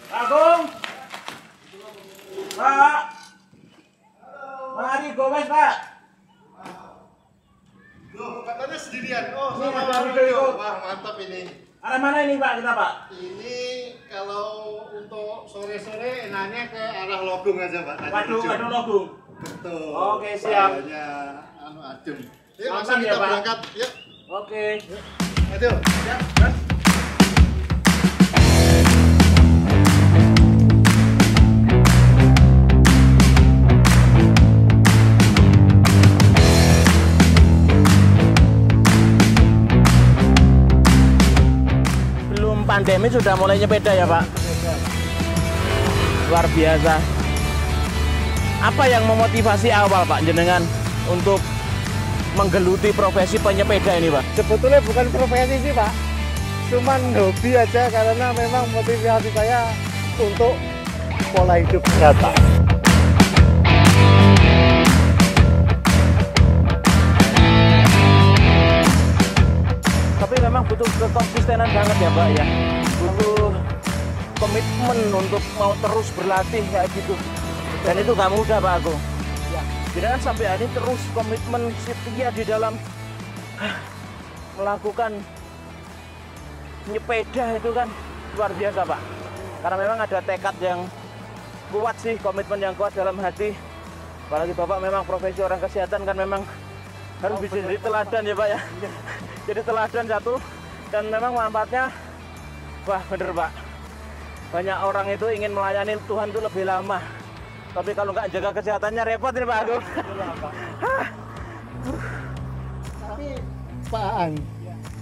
Agung. Pak. Mari gowes, Pak. Loh, katanya sendirian. Oh, Ini sama ada Bang video. Rio. Wah, mantap ini. Arah mana ini, Pak, kita, Pak? Ini kalau untuk sore-sore enaknya ke arah Logung aja, Pak. Waduh, Logung. Betul. Oke, siap. Kayaknya adem. Yuk, Aman langsung ya, kita Pak? berangkat. Yuk. Oke. Ayo. Siap, Mas. Belum pandemi sudah mulai nyepeda ya, Pak? Luar biasa. Apa yang memotivasi awal, Pak, jenengan untuk menggeluti profesi penyepeda ini, Pak? Sebetulnya bukan profesi sih, Pak. Cuman hobi aja karena memang motivasi saya untuk pola hidup sehat, Pak. Tapi memang butuh kekonsistenan banget ya, Pak, ya. Butuh komitmen untuk mau terus berlatih kayak gitu. Dan itu nggak mudah, Pak Agung. Ya. Jadi kan sampai hari ini terus komitmen setia di dalam melakukan nyepeda itu kan luar biasa, Pak. Karena memang ada tekad yang kuat sih, komitmen yang kuat dalam hati. Apalagi Bapak memang profesi orang kesehatan kan memang harus bisa jadi teladan ya, Pak, ya. Jadi teladan satu, dan memang manfaatnya wah bener, Pak. Banyak orang itu ingin melayani Tuhan itu lebih lama, tapi kalau nggak jaga kesehatannya repot ini, Pak Agung. Tapi Pak Ang,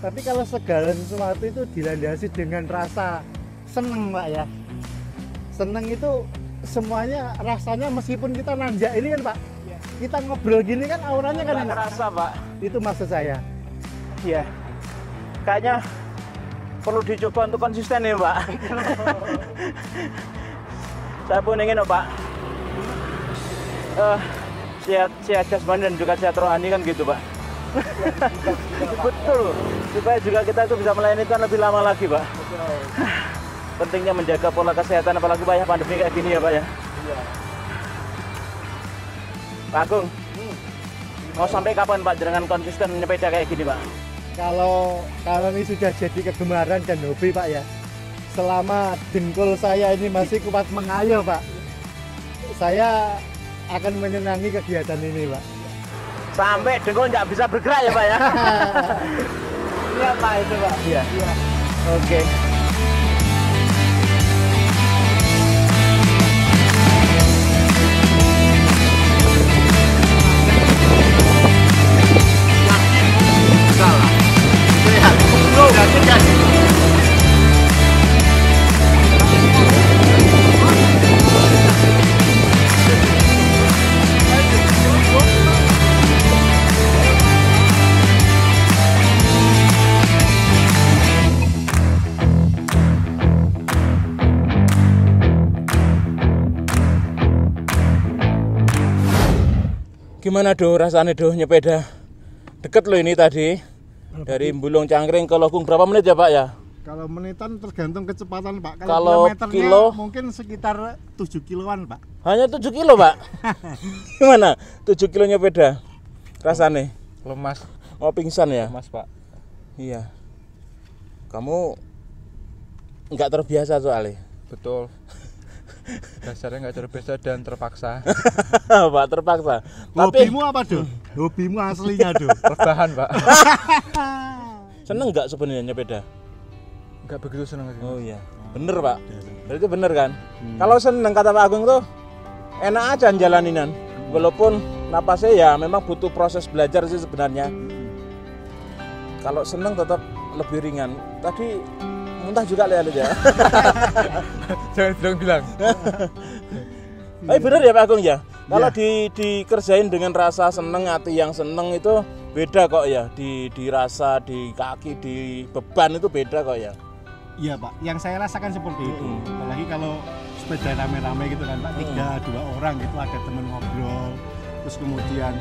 tapi kalau segala sesuatu itu dilandasi dengan rasa seneng, Pak, ya. Seneng itu semuanya rasanya, meskipun kita nanjak ini kan, Pak, kita ngobrol gini kan auranya kan Nggak enak. kerasa, Pak. Itu maksud saya. Iya, kayaknya perlu dicoba untuk konsisten ya, Pak. Saya pun ingin, Pak, sehat jasmani dan juga sehat rohani kan gitu, Pak. Betul, supaya juga kita itu bisa melayani Tuhan lebih lama lagi, Pak. Pentingnya menjaga pola kesehatan, apalagi Pak, ya, pandemi kayak gini ya, Pak, ya. Pak Agung, mau sampai kapan, Pak, dengan konsisten nyepeda kayak gini, Pak? Kalau ini sudah jadi kegemaran dan hobi, Pak, ya. Selama dengkul saya ini masih kuat mengayuh, Pak, saya akan menyenangi kegiatan ini, Pak. Sampai dengkul nggak bisa bergerak ya, Pak, ya? Iya, Pak, itu, Pak. Iya. Oke. Gimana do rasanya do nyepeda? Deket loh ini tadi. Dari Bulung Cangkring ke Logung berapa menit ya, Pak, ya? Kalau menitan tergantung kecepatan, Pak. Kalau kilometernya kilo? mungkin sekitar 7 kiloan, Pak. Hanya 7 kilo, Pak. Gimana? 7 kilo nyepeda rasanya? Lemas, Mau pingsan ya? lemas, Pak. Iya. Kamu nggak terbiasa soalnya. Betul. Dasarnya nggak terbiasa dan terpaksa. Pak, terpaksa. Tapi Hobimu apa, Do? Hobimu aslinya, Do? Rebahan, Pak. seneng nggak sebenarnya nyepeda? Nggak begitu seneng sih. Oh iya, bener, Pak. Berarti bener kan? Kalau seneng kata Pak Agung tuh enak aja jalaninan. Walaupun napasnya ya memang butuh proses belajar sih sebenarnya. Kalau seneng tetap lebih ringan. Tadi muntah juga lihat ya. Jangan bilang. Tapi bener ya, Pak Agung ya. Kalau dikerjain dengan rasa seneng, hati yang seneng itu beda kok ya. Dirasa di kaki, di beban itu beda kok ya. Iya, Pak. Yang saya rasakan seperti itu. Apalagi kalau sepeda rame-rame gitu kan, Pak. 3-2 orang gitu, ada temen ngobrol. Terus kemudian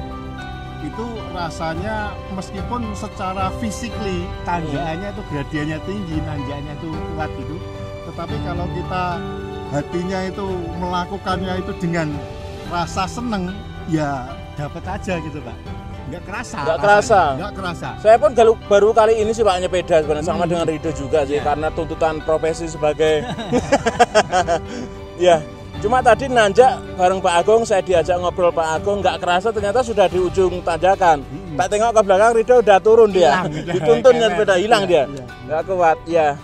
itu rasanya meskipun secara physically tanjakannya itu gradiennya tinggi, nanjaknya itu kuat gitu, tetapi kalau kita hatinya itu melakukannya itu dengan rasa seneng, ya dapat aja gitu Pak. Nggak kerasa. Nggak kerasa. Nggak kerasa. Saya pun baru kali ini sih Pak nyepeda sebenarnya sama dengan Rido juga sih, Ya. karena tuntutan profesi sebagai ya. Cuma tadi nanjak bareng Pak Agung, saya diajak ngobrol Pak Agung, nggak kerasa ternyata sudah di ujung tanjakan. Tak tengok ke belakang, Rido udah turun dia, dituntunnya sepeda hilang dia, nggak kuat ya.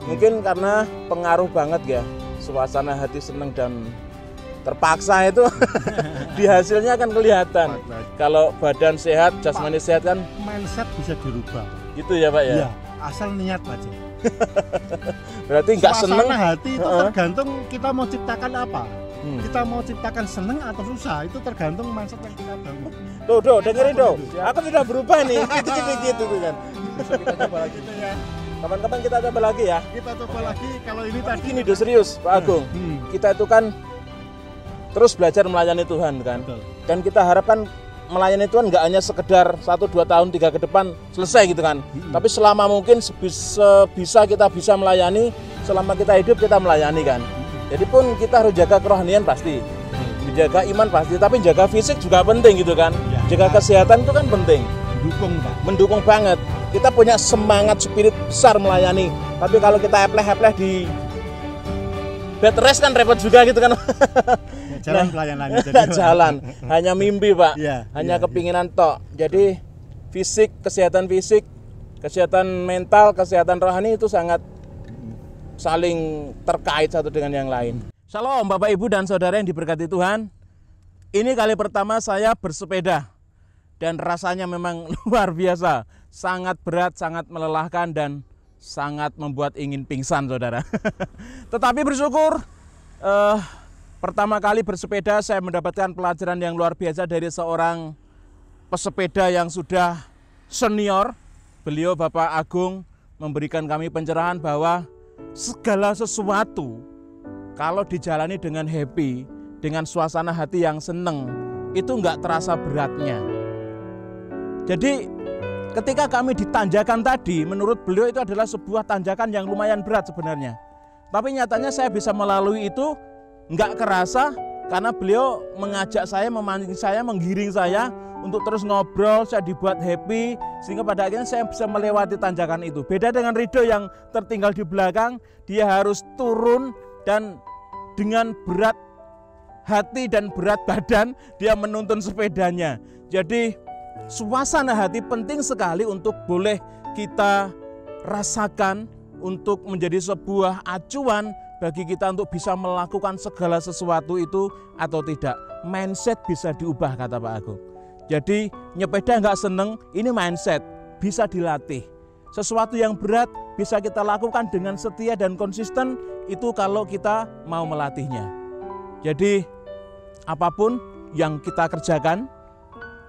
Mungkin karena pengaruh banget ya, suasana hati seneng dan terpaksa itu di hasilnya kan kelihatan. Kalau badan sehat, jasmani sehat kan Mindset bisa dirubah. gitu ya Pak ya. Iya, asal niat aja. Berarti nggak seneng. Suasana hati itu tergantung kita mau ciptakan apa. Kita mau ciptakan seneng atau susah, itu tergantung mindset yang kita bangun. Tuh, dengerin Do. Aku sudah berubah nih, gitu kan. Besok kita coba lagi. Gitu ya. Kapan-kapan kita coba lagi ya. Kita coba lagi kalau ini tadi. Gini Do, serius Pak Agung. Kita itu kan terus belajar melayani Tuhan kan. Betul. Dan kita harapkan melayani Tuhan nggak hanya sekedar 1, 2 tahun, 3 ke depan selesai gitu kan. Tapi selama mungkin bisa kita bisa melayani, selama kita hidup kita melayani kan. Jadi pun kita harus jaga kerohanian pasti, jaga iman pasti, tapi jaga fisik juga penting gitu kan. Jaga kesehatan itu kan penting. Dukung Pak. Mendukung banget. Kita punya semangat spirit besar melayani. Tapi kalau kita epleh-epleh di bed rest kan repot juga gitu kan. Jalan pelayanannya jadi. Nggak jalan, hanya mimpi Pak, Iya, hanya iya, kepinginan tok. Jadi kesehatan fisik, kesehatan mental, kesehatan rohani itu sangat saling terkait satu dengan yang lain. Shalom Bapak Ibu dan Saudara yang diberkati Tuhan. Ini kali pertama saya bersepeda dan rasanya memang luar biasa, sangat berat, sangat melelahkan dan sangat membuat ingin pingsan Saudara. Tetapi bersyukur pertama kali bersepeda saya mendapatkan pelajaran yang luar biasa dari seorang pesepeda yang sudah senior. Beliau Bapak Agung memberikan kami pencerahan bahwa segala sesuatu kalau dijalani dengan happy, dengan suasana hati yang seneng, itu nggak terasa beratnya. Jadi ketika kami ditanjakan tadi, menurut beliau itu adalah sebuah tanjakan yang lumayan berat sebenarnya. Tapi nyatanya saya bisa melalui itu nggak kerasa karena beliau mengajak saya, memancing saya, menggiring saya untuk terus ngobrol, saya dibuat happy sehingga pada akhirnya saya bisa melewati tanjakan itu. Beda dengan Rido yang tertinggal di belakang, dia harus turun dan dengan berat hati dan berat badan dia menuntun sepedanya. Jadi suasana hati penting sekali untuk boleh kita rasakan, untuk menjadi sebuah acuan bagi kita untuk bisa melakukan segala sesuatu itu atau tidak. Mindset bisa diubah kata Pak Agung. Jadi nyepeda nggak seneng, ini mindset, bisa dilatih. Sesuatu yang berat bisa kita lakukan dengan setia dan konsisten, itu kalau kita mau melatihnya. Jadi apapun yang kita kerjakan,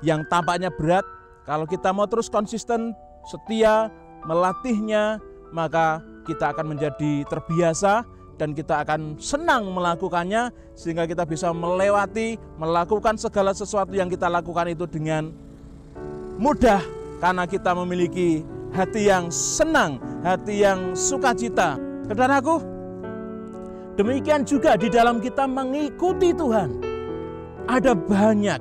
yang tampaknya berat, kalau kita mau terus konsisten, setia, melatihnya, maka kita akan menjadi terbiasa dan kita akan senang melakukannya sehingga kita bisa melewati, melakukan segala sesuatu yang kita lakukan itu dengan mudah karena kita memiliki hati yang senang, hati yang sukacita. Saudaraku, demikian juga di dalam kita mengikuti Tuhan. Ada banyak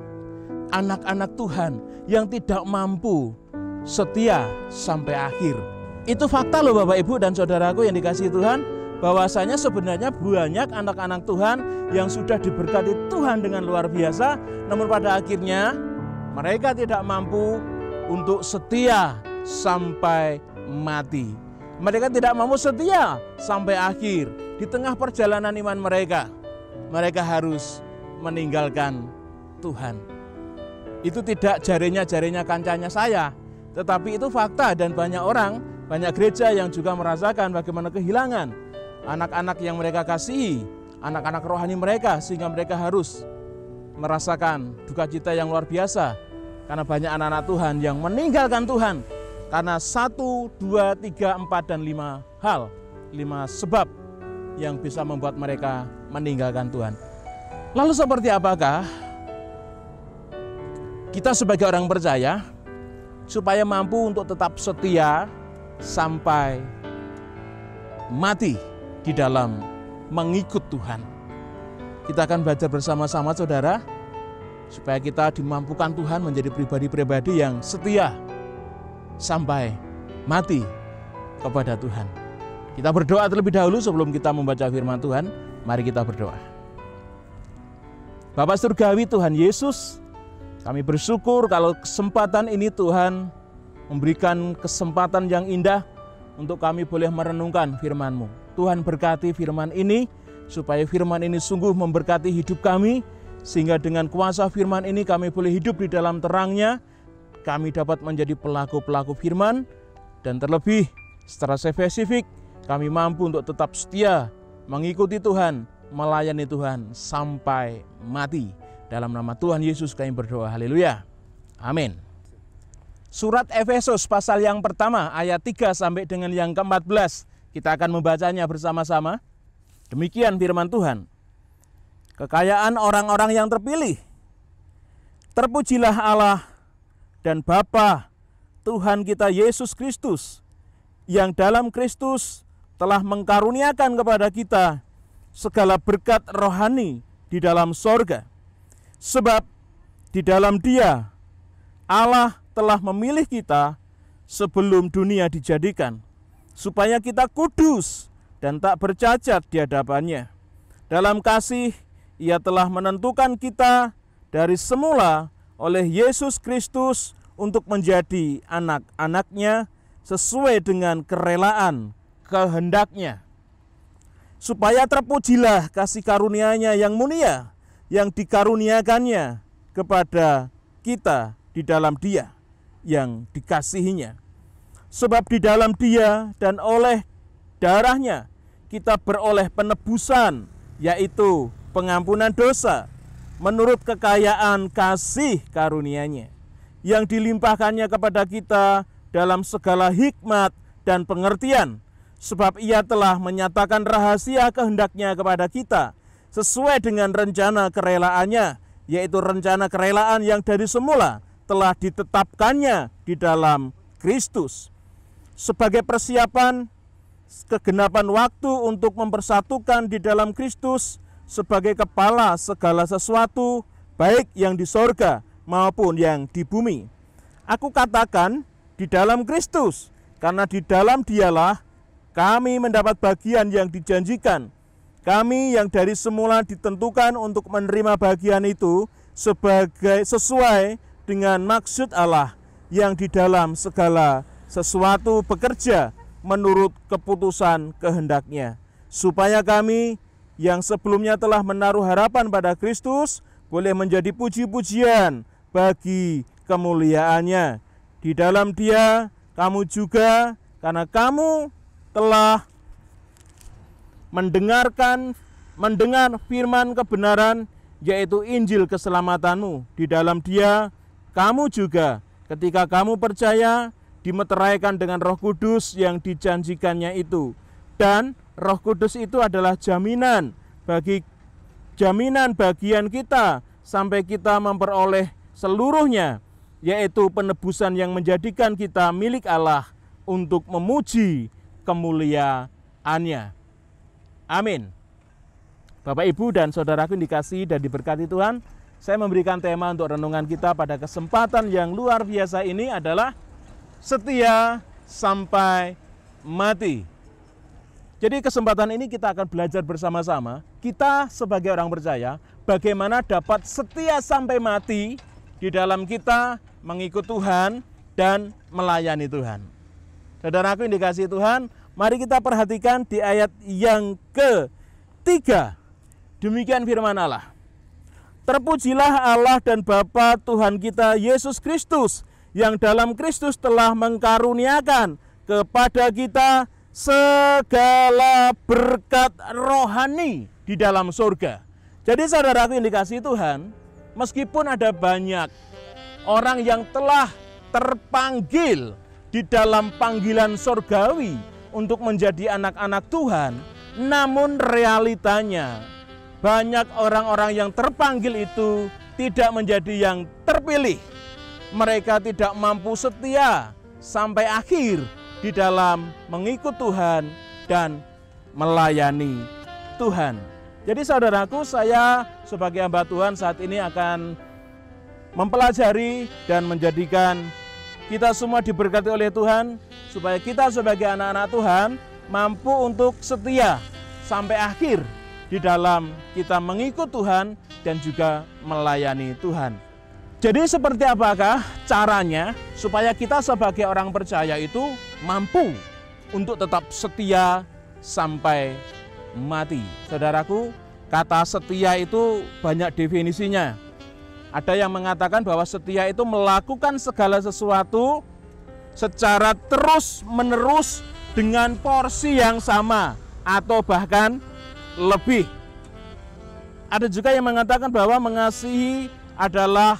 anak-anak Tuhan yang tidak mampu setia sampai akhir. Itu fakta loh Bapak Ibu dan Saudaraku yang dikasihi Tuhan. Bahwasanya sebenarnya banyak anak-anak Tuhan yang sudah diberkati Tuhan dengan luar biasa, namun pada akhirnya mereka tidak mampu untuk setia sampai mati. Mereka tidak mampu setia sampai akhir. Di tengah perjalanan iman mereka, mereka harus meninggalkan Tuhan. Itu tidak jarinya kancanya saya, tetapi itu fakta dan banyak orang, banyak gereja yang juga merasakan bagaimana kehilangan anak-anak yang mereka kasihi, anak-anak rohani mereka, sehingga mereka harus merasakan duka cita yang luar biasa karena banyak anak-anak Tuhan yang meninggalkan Tuhan karena 1, 2, 3, 4, dan 5 hal, 5 sebab yang bisa membuat mereka meninggalkan Tuhan. Lalu seperti apakah kita sebagai orang percaya supaya mampu untuk tetap setia sampai mati di dalam mengikut Tuhan. Kita akan belajar bersama-sama saudara, supaya kita dimampukan Tuhan menjadi pribadi-pribadi yang setia sampai mati kepada Tuhan. Kita berdoa terlebih dahulu sebelum kita membaca firman Tuhan. Mari kita berdoa. Bapa Surgawi Tuhan Yesus, kami bersyukur kalau kesempatan ini Tuhan memberikan kesempatan yang indah untuk kami boleh merenungkan firman-Mu. Tuhan berkati firman ini, supaya firman ini sungguh memberkati hidup kami, sehingga dengan kuasa firman ini kami boleh hidup di dalam terangnya, kami dapat menjadi pelaku-pelaku firman, dan terlebih secara spesifik kami mampu untuk tetap setia mengikuti Tuhan, melayani Tuhan sampai mati. Dalam nama Tuhan Yesus kami berdoa, haleluya, amin. Surat Efesus pasal yang pertama ayat 3 sampai dengan yang ke-14. Kita akan membacanya bersama-sama. Demikian firman Tuhan. Kekayaan orang-orang yang terpilih. Terpujilah Allah dan Bapa Tuhan kita Yesus Kristus, yang dalam Kristus telah mengkaruniakan kepada kita segala berkat rohani di dalam sorga. Sebab di dalam Dia Allah telah memilih kita sebelum dunia dijadikan, supaya kita kudus dan tak bercacat di hadapannya. Dalam kasih Ia telah menentukan kita dari semula oleh Yesus Kristus untuk menjadi anak-anak-Nya sesuai dengan kerelaan kehendak-Nya, supaya terpujilah kasih karunia-Nya yang mulia yang dikaruniakannya kepada kita di dalam Dia yang dikasihinya. Sebab di dalam Dia dan oleh darahnya kita beroleh penebusan, yaitu pengampunan dosa, menurut kekayaan kasih karunia-Nya, yang dilimpahkannya kepada kita dalam segala hikmat dan pengertian. Sebab Ia telah menyatakan rahasia kehendak-Nya kepada kita, sesuai dengan rencana kerelaannya, yaitu rencana kerelaan yang dari semula telah ditetapkannya di dalam Kristus, sebagai persiapan kegenapan waktu untuk mempersatukan di dalam Kristus sebagai kepala segala sesuatu, baik yang di sorga maupun yang di bumi. Aku katakan di dalam Kristus, karena di dalam Dialah kami mendapat bagian yang dijanjikan. Kami yang dari semula ditentukan untuk menerima bagian itu sesuai dengan maksud Allah yang di dalam segala sesuatu bekerja menurut keputusan kehendak-Nya, supaya kami yang sebelumnya telah menaruh harapan pada Kristus boleh menjadi puji-pujian bagi kemuliaan-Nya. Di dalam Dia kamu juga, karena kamu telah mendengar firman kebenaran, yaitu Injil keselamatanmu. Di dalam Dia kamu juga, ketika kamu percaya, dimeteraikan dengan Roh Kudus yang dijanjikannya itu. Dan Roh Kudus itu adalah jaminan bagian kita sampai kita memperoleh seluruhnya, yaitu penebusan yang menjadikan kita milik Allah untuk memuji kemuliaan-Nya. Amin. Bapak, Ibu, dan saudaraku yang dikasihi dan diberkati Tuhan, saya memberikan tema untuk renungan kita pada kesempatan yang luar biasa ini adalah setia sampai mati. Jadi kesempatan ini kita akan belajar bersama-sama, kita sebagai orang percaya, bagaimana dapat setia sampai mati di dalam kita mengikut Tuhan dan melayani Tuhan. Saudaraku yang dikasihi Tuhan, mari kita perhatikan di ayat yang ke-3. Demikian firman Allah. Terpujilah Allah dan Bapa Tuhan kita Yesus Kristus, yang dalam Kristus telah mengkaruniakan kepada kita segala berkat rohani di dalam surga. Jadi saudaraku yang dikasihi Tuhan, meskipun ada banyak orang yang telah terpanggil di dalam panggilan surgawi untuk menjadi anak-anak Tuhan, namun realitanya banyak orang-orang yang terpanggil itu tidak menjadi yang terpilih. Mereka tidak mampu setia sampai akhir di dalam mengikut Tuhan dan melayani Tuhan. Jadi saudaraku, saya sebagai hamba Tuhan saat ini akan mempelajari dan menjadikan kita semua diberkati oleh Tuhan, supaya kita sebagai anak-anak Tuhan mampu untuk setia sampai akhir di dalam kita mengikut Tuhan dan juga melayani Tuhan. Jadi seperti apakah caranya supaya kita sebagai orang percaya itu mampu untuk tetap setia sampai mati? Saudaraku, kata setia itu banyak definisinya. Ada yang mengatakan bahwa setia itu melakukan segala sesuatu secara terus-menerus dengan porsi yang sama atau bahkan lebih. Ada juga yang mengatakan bahwa mengasihi adalah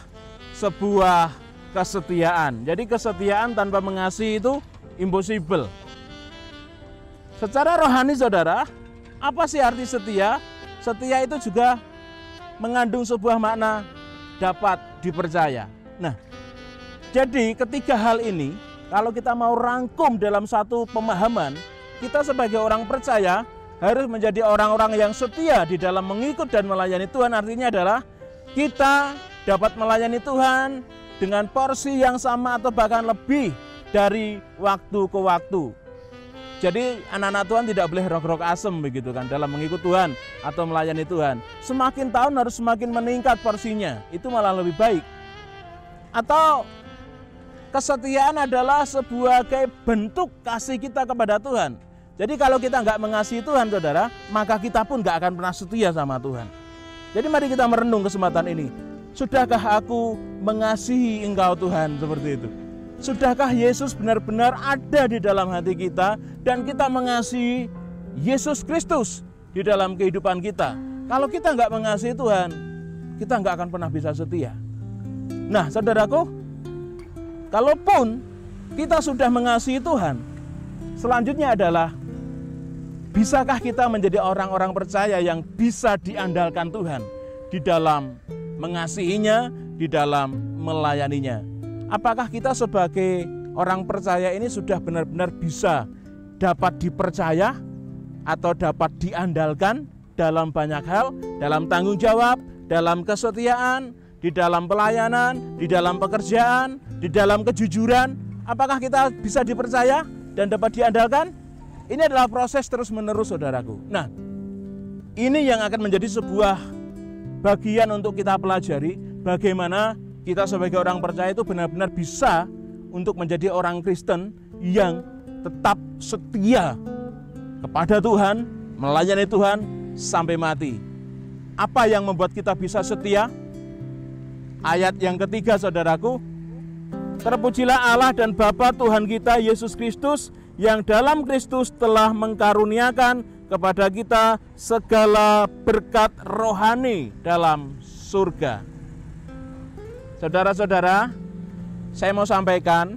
sebuah kesetiaan. Jadi kesetiaan tanpa mengasihi itu impossible. Secara rohani saudara, apa sih arti setia? Setia itu juga mengandung sebuah makna dapat dipercaya. Nah, jadi ketiga hal ini kalau kita mau rangkum dalam satu pemahaman, kita sebagai orang percaya harus menjadi orang-orang yang setia di dalam mengikut dan melayani Tuhan. Artinya adalah kita dapat melayani Tuhan dengan porsi yang sama atau bahkan lebih dari waktu ke waktu. Jadi anak-anak Tuhan tidak boleh rok-rok asem begitu kan dalam mengikut Tuhan atau melayani Tuhan. Semakin tahun harus semakin meningkat porsinya, itu malah lebih baik. Atau kesetiaan adalah sebagai bentuk kasih kita kepada Tuhan. Jadi kalau kita nggak mengasihi Tuhan saudara, maka kita pun nggak akan pernah setia sama Tuhan. Jadi mari kita merenung kesempatan ini. Sudahkah aku mengasihi Engkau Tuhan seperti itu? Sudahkah Yesus benar-benar ada di dalam hati kita dan kita mengasihi Yesus Kristus di dalam kehidupan kita? Kalau kita nggak mengasihi Tuhan, kita nggak akan pernah bisa setia. Nah, saudaraku, kalaupun kita sudah mengasihi Tuhan, selanjutnya adalah bisakah kita menjadi orang-orang percaya yang bisa diandalkan Tuhan di dalam mengasihinya, di dalam melayaninya? Apakah kita sebagai orang percaya ini sudah benar-benar bisa dapat dipercaya atau dapat diandalkan dalam banyak hal, dalam tanggung jawab, dalam kesetiaan, di dalam pelayanan, di dalam pekerjaan, di dalam kejujuran? Apakah kita bisa dipercaya dan dapat diandalkan? Ini adalah proses terus-menerus saudaraku. Nah, ini yang akan menjadi sebuah bagian untuk kita pelajari, bagaimana kita sebagai orang percaya itu benar-benar bisa untuk menjadi orang Kristen yang tetap setia kepada Tuhan, melayani Tuhan sampai mati. Apa yang membuat kita bisa setia? Ayat yang ketiga saudaraku, terpujilah Allah dan Bapa Tuhan kita Yesus Kristus, yang dalam Kristus telah mengkaruniakan kepada kita segala berkat rohani dalam surga. Saudara-saudara, saya mau sampaikan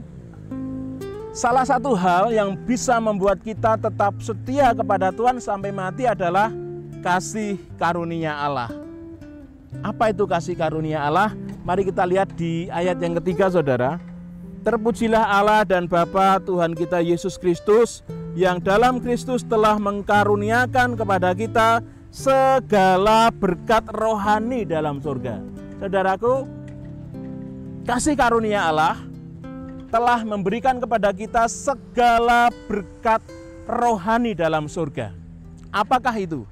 salah satu hal yang bisa membuat kita tetap setia kepada Tuhan sampai mati adalah kasih karunia Allah. Apa itu kasih karunia Allah? Mari kita lihat di ayat yang ketiga saudara. Terpujilah Allah dan Bapa Tuhan kita Yesus Kristus, yang dalam Kristus telah mengkaruniakan kepada kita segala berkat rohani dalam surga. Saudaraku, kasih karunia Allah telah memberikan kepada kita segala berkat rohani dalam surga. Apakah itu?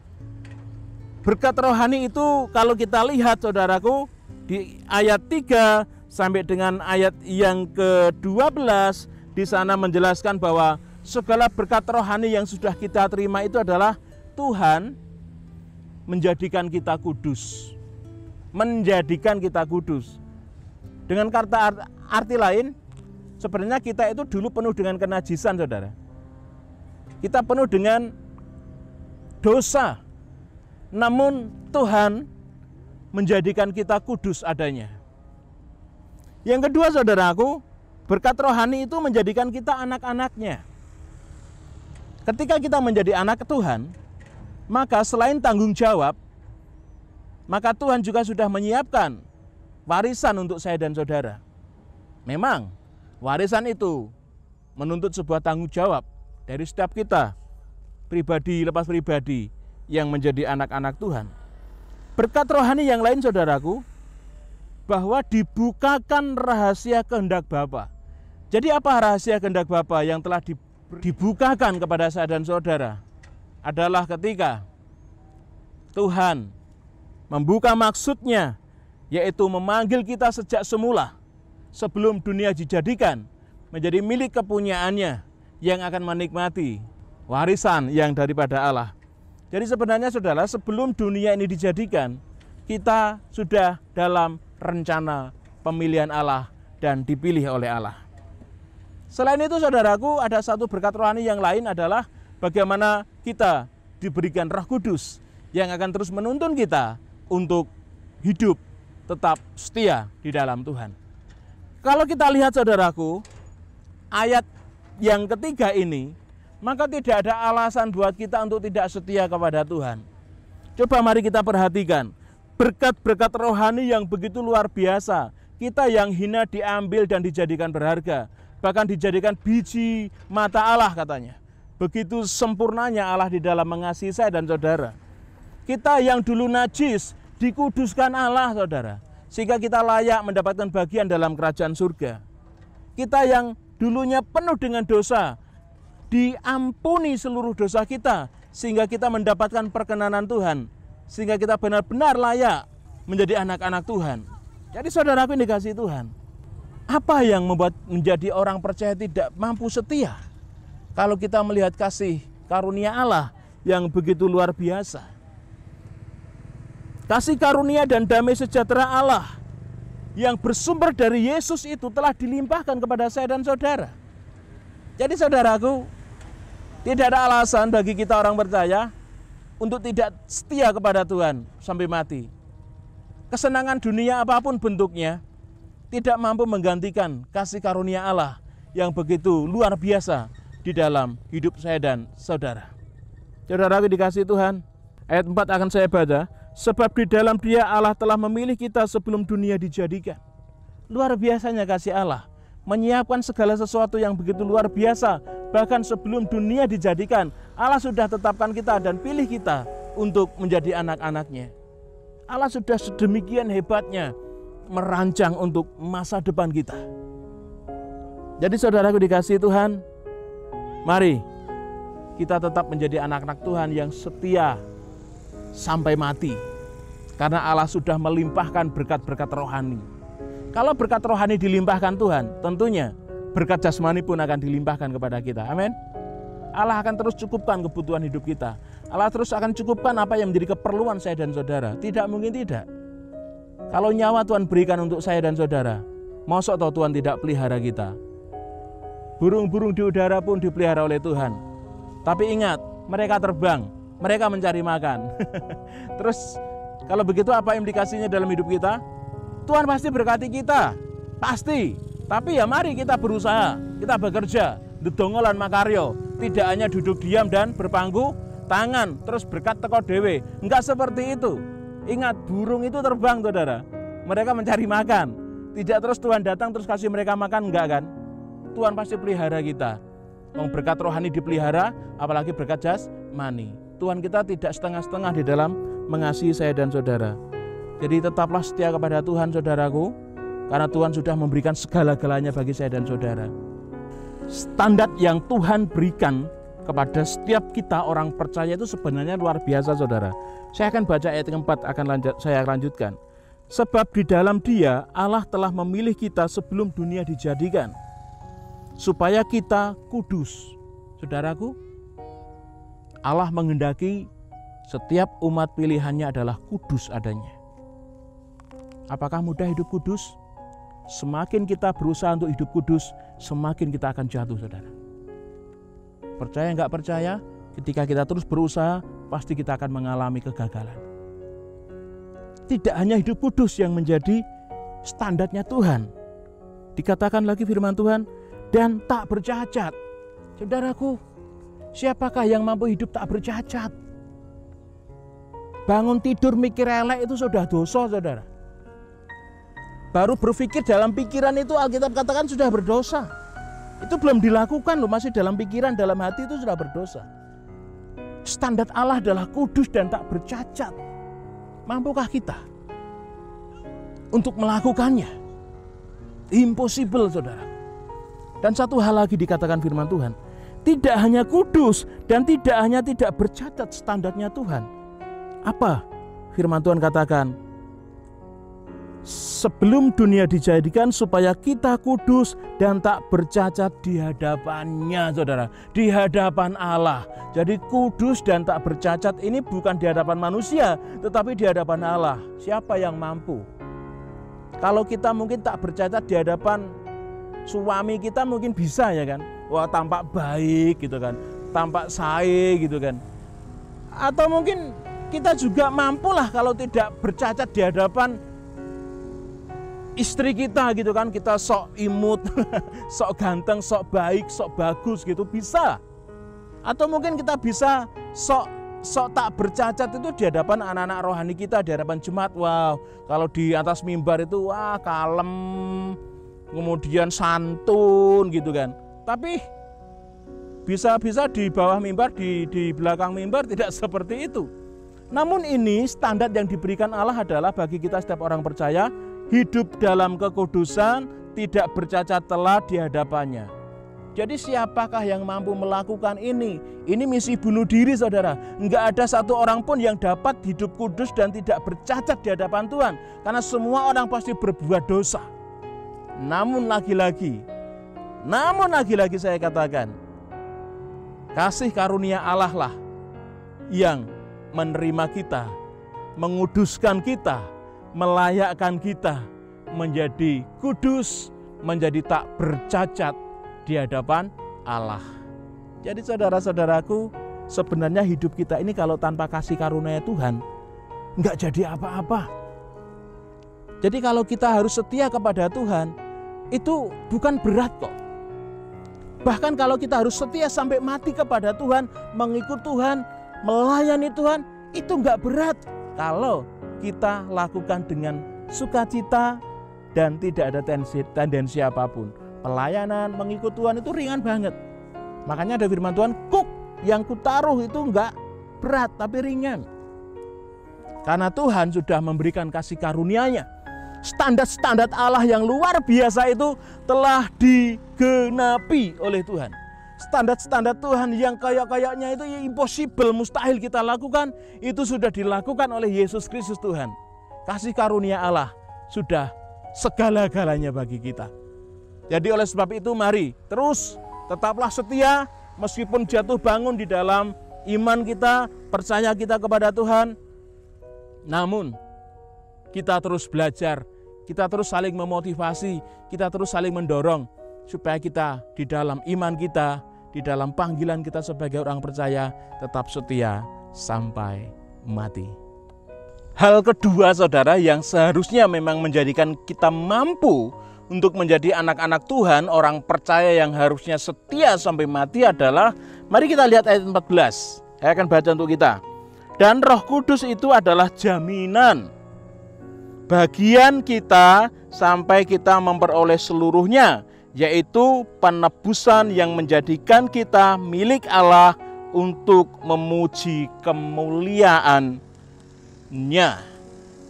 Berkat rohani itu kalau kita lihat saudaraku di ayat 3 sampai dengan ayat yang ke-12, di sana menjelaskan bahwa segala berkat rohani yang sudah kita terima itu adalah Tuhan menjadikan kita kudus. Menjadikan kita kudus. Dengan kata arti lain, sebenarnya kita itu dulu penuh dengan kenajisan saudara. Kita penuh dengan dosa. Namun Tuhan menjadikan kita kudus adanya. Yang kedua saudaraku, berkat rohani itu menjadikan kita anak-anaknya. Ketika kita menjadi anak Tuhan, maka selain tanggung jawab, maka Tuhan juga sudah menyiapkan warisan untuk saya dan saudara. Memang warisan itu menuntut sebuah tanggung jawab dari setiap kita, pribadi lepas pribadi. yang menjadi anak-anak Tuhan. Berkat rohani yang lain saudaraku, bahwa dibukakan rahasia kehendak Bapa. Jadi apa rahasia kehendak Bapa yang telah dibukakan kepada saya dan saudara? Adalah ketika Tuhan membuka maksudnya, yaitu memanggil kita sejak semula, sebelum dunia dijadikan, menjadi milik kepunyaannya yang akan menikmati warisan yang daripada Allah. Jadi sebenarnya saudara, sebelum dunia ini dijadikan, kita sudah dalam rencana pemilihan Allah dan dipilih oleh Allah. Selain itu saudaraku, ada satu berkat rohani yang lain adalah bagaimana kita diberikan Roh Kudus yang akan terus menuntun kita untuk hidup tetap setia di dalam Tuhan. Kalau kita lihat saudaraku, ayat yang ketiga ini, maka tidak ada alasan buat kita untuk tidak setia kepada Tuhan. Coba mari kita perhatikan, berkat-berkat rohani yang begitu luar biasa, kita yang hina diambil dan dijadikan berharga, bahkan dijadikan biji mata Allah katanya. Begitu sempurnanya Allah di dalam mengasihi saya dan saudara. Kita yang dulu najis, dikuduskan Allah saudara, sehingga kita layak mendapatkan bagian dalam kerajaan surga. Kita yang dulunya penuh dengan dosa, diampuni seluruh dosa kita, sehingga kita mendapatkan perkenanan Tuhan, sehingga kita benar-benar layak menjadi anak-anak Tuhan. Jadi saudaraku yang dikasihi Tuhan, apa yang membuat menjadi orang percaya tidak mampu setia? Kalau kita melihat kasih karunia Allah yang begitu luar biasa. Kasih karunia dan damai sejahtera Allah yang bersumber dari Yesus itu telah dilimpahkan kepada saya dan saudara. Jadi saudaraku, tidak ada alasan bagi kita orang percaya untuk tidak setia kepada Tuhan sampai mati. Kesenangan dunia apapun bentuknya tidak mampu menggantikan kasih karunia Allah yang begitu luar biasa di dalam hidup saya dan saudara. Saudaraku dikasihi Tuhan, ayat 4 akan saya baca. Sebab di dalam Dia Allah telah memilih kita sebelum dunia dijadikan. Luar biasanya kasih Allah, menyiapkan segala sesuatu yang begitu luar biasa. Bahkan sebelum dunia dijadikan, Allah sudah tetapkan kita dan pilih kita untuk menjadi anak-anaknya. Allah sudah sedemikian hebatnya merancang untuk masa depan kita. Jadi saudaraku dikasihi Tuhan, mari kita tetap menjadi anak-anak Tuhan yang setia sampai mati. Karena Allah sudah melimpahkan berkat-berkat rohani. Kalau berkat rohani dilimpahkan Tuhan, tentunya berkat jasmani pun akan dilimpahkan kepada kita. Amin. Allah akan terus cukupkan kebutuhan hidup kita. Allah terus akan cukupkan apa yang menjadi keperluan saya dan saudara. Tidak mungkin tidak. Kalau nyawa Tuhan berikan untuk saya dan saudara, mosok toh Tuhan tidak pelihara kita. Burung-burung di udara pun dipelihara oleh Tuhan. Tapi ingat, mereka terbang, mereka mencari makan. Terus kalau begitu apa implikasinya dalam hidup kita? Tuhan pasti berkati kita, pasti. Tapi ya mari kita berusaha, kita bekerja, dedongolan makaryo. Tidak hanya duduk diam dan berpangku tangan, terus berkat teko dewe. Enggak seperti itu. Ingat, burung itu terbang saudara, mereka mencari makan. Tidak terus Tuhan datang terus kasih mereka makan, enggak kan? Tuhan pasti pelihara kita. Berkat rohani dipelihara, apalagi berkat jasmani. Tuhan kita tidak setengah-setengah di dalam mengasihi saya dan saudara. Jadi tetaplah setia kepada Tuhan saudaraku, karena Tuhan sudah memberikan segala-galanya bagi saya dan saudara. Standar yang Tuhan berikan kepada setiap kita orang percaya itu sebenarnya luar biasa saudara. Saya akan baca ayat keempat, saya lanjutkan. Sebab di dalam Dia Allah telah memilih kita sebelum dunia dijadikan, supaya kita kudus. Saudaraku, Allah menghendaki setiap umat pilihannya adalah kudus adanya. Apakah mudah hidup kudus? Semakin kita berusaha untuk hidup kudus, semakin kita akan jatuh saudara. Percaya nggak percaya, ketika kita terus berusaha, pasti kita akan mengalami kegagalan. Tidak hanya hidup kudus yang menjadi standarnya Tuhan. Dikatakan lagi firman Tuhan, dan tak bercacat. Saudaraku, siapakah yang mampu hidup tak bercacat? Bangun tidur mikir elek itu sudah dosa saudara. Baru berpikir dalam pikiran itu Alkitab katakan sudah berdosa. Itu belum dilakukan loh, masih dalam pikiran, dalam hati itu sudah berdosa. standar Allah adalah kudus dan tak bercacat. Mampukah kita untuk melakukannya? Impossible, saudara. Dan satu hal lagi dikatakan firman Tuhan, tidak hanya kudus dan tidak hanya tidak bercacat standarnya Tuhan. Apa firman Tuhan katakan? Sebelum dunia dijadikan supaya kita kudus dan tak bercacat di hadapannya, saudara. Di hadapan Allah. Jadi kudus dan tak bercacat ini bukan di hadapan manusia, tetapi di hadapan Allah. Siapa yang mampu? Kalau kita mungkin tak bercacat di hadapan suami kita mungkin bisa, ya kan? Wah, tampak baik gitu kan, tampak sae gitu kan. Atau mungkin kita juga mampulah kalau tidak bercacat di hadapan istri kita gitu kan, kita sok imut, sok ganteng, sok baik, sok bagus gitu, bisa. Atau mungkin kita bisa sok tak bercacat itu di hadapan anak-anak rohani kita, di hadapan jemaat. Wow, kalau di atas mimbar itu wah kalem, kemudian santun gitu kan. Tapi bisa-bisa di bawah mimbar, di belakang mimbar tidak seperti itu. Namun ini standar yang diberikan Allah adalah bagi kita setiap orang percaya, hidup dalam kekudusan, tidak bercacat celah di hadapannya. Jadi siapakah yang mampu melakukan ini? Ini misi bunuh diri, saudara. Enggak ada satu orang pun yang dapat hidup kudus dan tidak bercacat di hadapan Tuhan. Karena semua orang pasti berbuat dosa. Namun lagi-lagi saya katakan, kasih karunia Allah lah yang menerima kita, menguduskan kita, melayakkan kita menjadi kudus, menjadi tak bercacat di hadapan Allah. Jadi saudara-saudaraku, sebenarnya hidup kita ini kalau tanpa kasih karunia Tuhan, enggak jadi apa-apa. Jadi kalau kita harus setia kepada Tuhan, itu bukan berat kok. Bahkan kalau kita harus setia sampai mati kepada Tuhan, mengikut Tuhan, melayani Tuhan, itu enggak berat. Kalau kita lakukan dengan sukacita dan tidak ada tendensi apapun. Pelayanan, mengikut Tuhan itu ringan banget. Makanya ada firman Tuhan, kuk yang kutaruh itu enggak berat tapi ringan. Karena Tuhan sudah memberikan kasih karunia-Nya. Standar-standar Allah yang luar biasa itu telah digenapi oleh Tuhan. Standar-standar Tuhan yang kayak-kayaknya itu impossible, mustahil kita lakukan, itu sudah dilakukan oleh Yesus Kristus Tuhan. Kasih karunia Allah sudah segala-galanya bagi kita. Jadi oleh sebab itu mari terus tetaplah setia meskipun jatuh bangun di dalam iman kita, percaya kita kepada Tuhan. Namun kita terus belajar, kita terus saling memotivasi, kita terus saling mendorong supaya kita di dalam iman kita, di dalam panggilan kita sebagai orang percaya tetap setia sampai mati. Hal kedua, saudara, yang seharusnya memang menjadikan kita mampu untuk menjadi anak-anak Tuhan, orang percaya yang harusnya setia sampai mati adalah, mari kita lihat ayat 14. Saya akan baca untuk kita. Dan Roh Kudus itu adalah jaminan bagian kita sampai kita memperoleh seluruhnya, yaitu penebusan yang menjadikan kita milik Allah untuk memuji kemuliaan-Nya.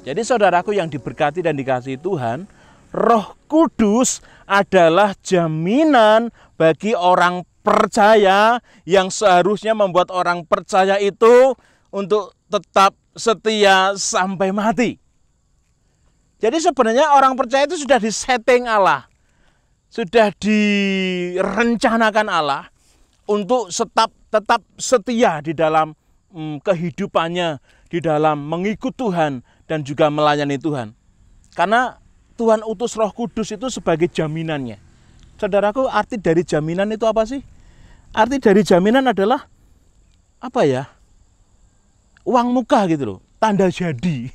Jadi saudaraku yang diberkati dan dikasihi Tuhan, Roh Kudus adalah jaminan bagi orang percaya yang seharusnya membuat orang percaya itu untuk tetap setia sampai mati. Jadi sebenarnya orang percaya itu sudah disetting Allah, sudah direncanakan Allah untuk tetap setia di dalam kehidupannya, di dalam mengikut Tuhan dan juga melayani Tuhan. Karena Tuhan utus Roh Kudus itu sebagai jaminannya. Saudaraku, arti dari jaminan itu apa sih? Arti dari jaminan adalah apa ya? Uang muka gitu loh, tanda jadi.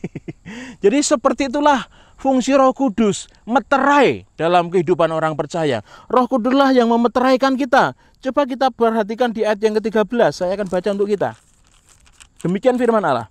Jadi seperti itulah fungsi Roh Kudus, meterai dalam kehidupan orang percaya. Roh Kuduslah yang memeteraikan kita. Coba kita perhatikan di ayat yang ke-13, saya akan baca untuk kita. Demikian firman Allah.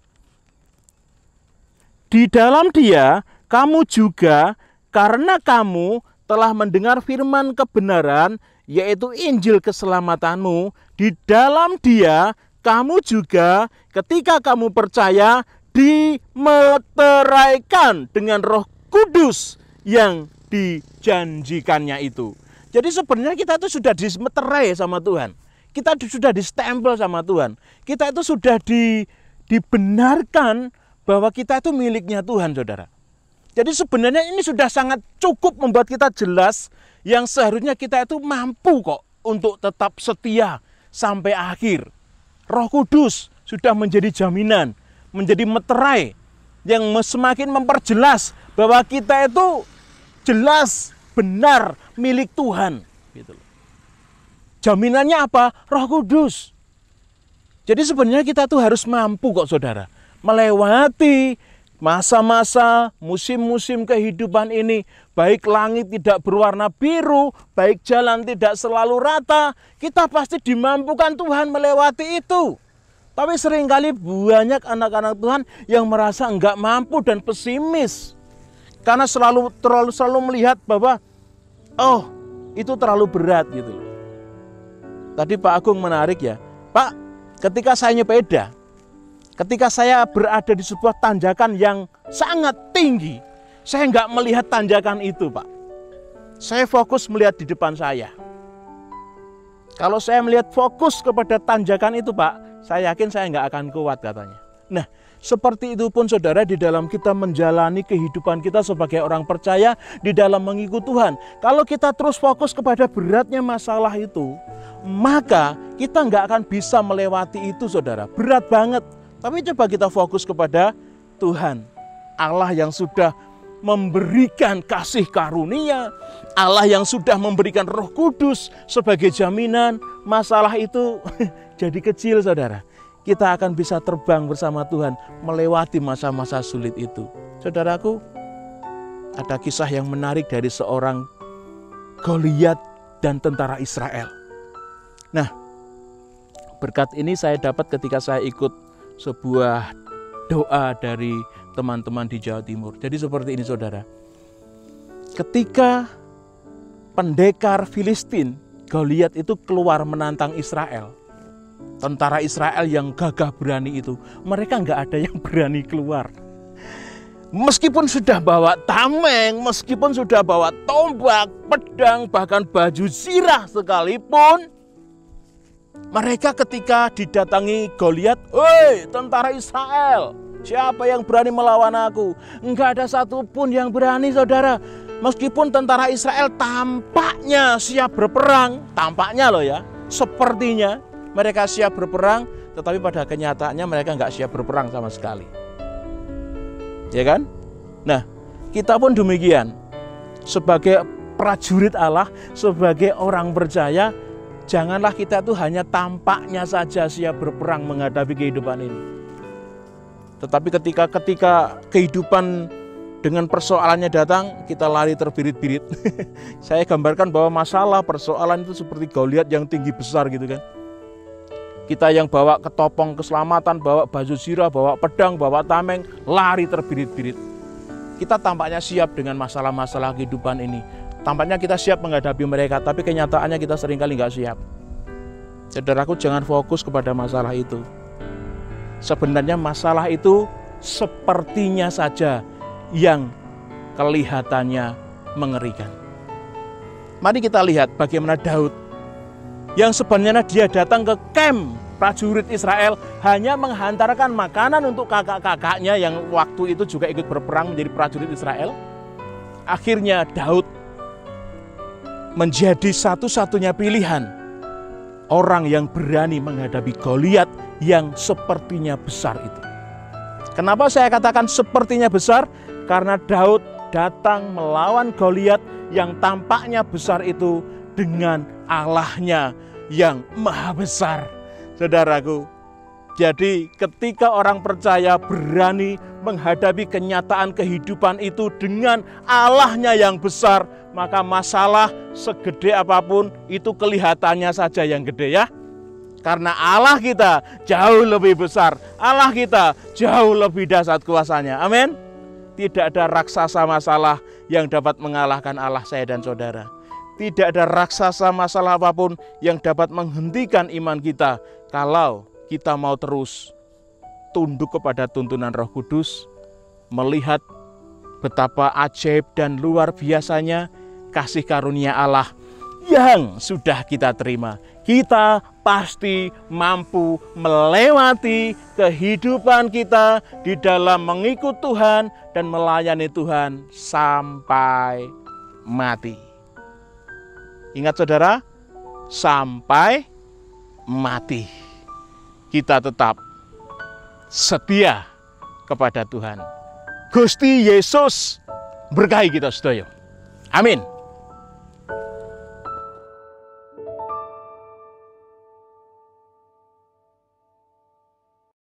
Di dalam Dia kamu juga, karena kamu telah mendengar firman kebenaran, yaitu Injil keselamatanmu, di dalam Dia kamu juga ketika kamu percaya dimeteraikan dengan Roh Kudus yang dijanjikannya itu. Jadi sebenarnya kita itu sudah dimeterai sama Tuhan. Kita sudah distempel sama Tuhan. Kita itu sudah dibenarkan bahwa kita itu miliknya Tuhan, saudara. Jadi sebenarnya ini sudah sangat cukup membuat kita jelas yang seharusnya kita itu mampu kok untuk tetap setia sampai akhir. Roh Kudus sudah menjadi jaminan, menjadi meterai yang semakin memperjelas bahwa kita itu jelas benar milik Tuhan. Gitu loh. Jaminannya apa? Roh Kudus. Jadi sebenarnya kita tuh harus mampu kok saudara melewati masa-masa, musim-musim kehidupan ini. Baik langit tidak berwarna biru, baik jalan tidak selalu rata, kita pasti dimampukan Tuhan melewati itu. Tapi seringkali banyak anak-anak Tuhan yang merasa enggak mampu dan pesimis. Karena selalu melihat bahwa oh, itu terlalu berat gitu loh. Tadi Pak Agung menarik ya. Pak, ketika saya nyepeda, ketika saya berada di sebuah tanjakan yang sangat tinggi, saya nggak melihat tanjakan itu, Pak. Saya fokus melihat di depan saya. Kalau saya melihat fokus kepada tanjakan itu, Pak, saya yakin saya nggak akan kuat katanya. Nah, seperti itu pun saudara di dalam kita menjalani kehidupan kita sebagai orang percaya di dalam mengikut Tuhan. Kalau kita terus fokus kepada beratnya masalah itu, maka kita nggak akan bisa melewati itu saudara. Berat banget. Tapi coba kita fokus kepada Tuhan. Allah yang sudah memberikan kasih karunia. Allah yang sudah memberikan Roh Kudus sebagai jaminan. Masalah itu jadi kecil saudara. Kita akan bisa terbang bersama Tuhan melewati masa-masa sulit itu. Saudaraku, ada kisah yang menarik dari seorang Goliat dan tentara Israel. Nah, berkat ini saya dapat ketika saya ikut sebuah doa dari teman-teman di Jawa Timur. Jadi seperti ini saudara. Ketika pendekar Filistin, Goliat itu keluar menantang Israel. Tentara Israel yang gagah berani itu, mereka nggak ada yang berani keluar. Meskipun sudah bawa tameng, meskipun sudah bawa tombak, pedang, bahkan baju zirah sekalipun, mereka ketika didatangi Goliat, "Hei tentara Israel, siapa yang berani melawan aku?" Enggak ada satupun yang berani saudara. Meskipun tentara Israel tampaknya siap berperang, tampaknya loh ya, sepertinya mereka siap berperang, tetapi pada kenyataannya mereka nggak siap berperang sama sekali. Ya kan? Nah, kita pun demikian. Sebagai prajurit Allah, sebagai orang percaya, janganlah kita tuh hanya tampaknya saja siap berperang menghadapi kehidupan ini. Tetapi ketika kehidupan dengan persoalannya datang, kita lari terbirit-birit. Saya gambarkan bahwa masalah persoalan itu seperti Goliat yang tinggi besar gitu kan. Kita yang bawa ketopong keselamatan, bawa baju zirah, bawa pedang, bawa tameng, lari terbirit-birit. Kita tampaknya siap dengan masalah-masalah kehidupan ini. Tampaknya kita siap menghadapi mereka, tapi kenyataannya kita seringkali nggak siap. Saudaraku, jangan fokus kepada masalah itu. Sebenarnya masalah itu sepertinya saja yang kelihatannya mengerikan. Mari kita lihat bagaimana Daud yang sebenarnya dia datang ke camp prajurit Israel hanya menghantarkan makanan untuk kakak-kakaknya yang waktu itu juga ikut berperang menjadi prajurit Israel. Akhirnya Daud menjadi satu-satunya pilihan orang yang berani menghadapi Goliat yang sepertinya besar itu. Kenapa saya katakan sepertinya besar? Karena Daud datang melawan Goliat yang tampaknya besar itu dengan Allahnya yang maha besar. Saudaraku, jadi ketika orang percaya berani menghadapi kenyataan kehidupan itu dengan Allahnya yang besar, maka masalah segede apapun itu kelihatannya saja yang gede ya. Karena Allah kita jauh lebih besar, Allah kita jauh lebih dahsyat kuasanya. Amin. Tidak ada raksasa masalah yang dapat mengalahkan Allah saya dan saudara. Tidak ada raksasa masalah apapun yang dapat menghentikan iman kita kalau kita mau terus tunduk kepada tuntunan Roh Kudus, melihat betapa ajaib dan luar biasanya kasih karunia Allah yang sudah kita terima. Kita pasti mampu melewati kehidupan kita di dalam mengikut Tuhan dan melayani Tuhan sampai mati. Ingat saudara, sampai mati kita tetap setia kepada Tuhan. Gusti Yesus berkahi kita sedaya. Amin.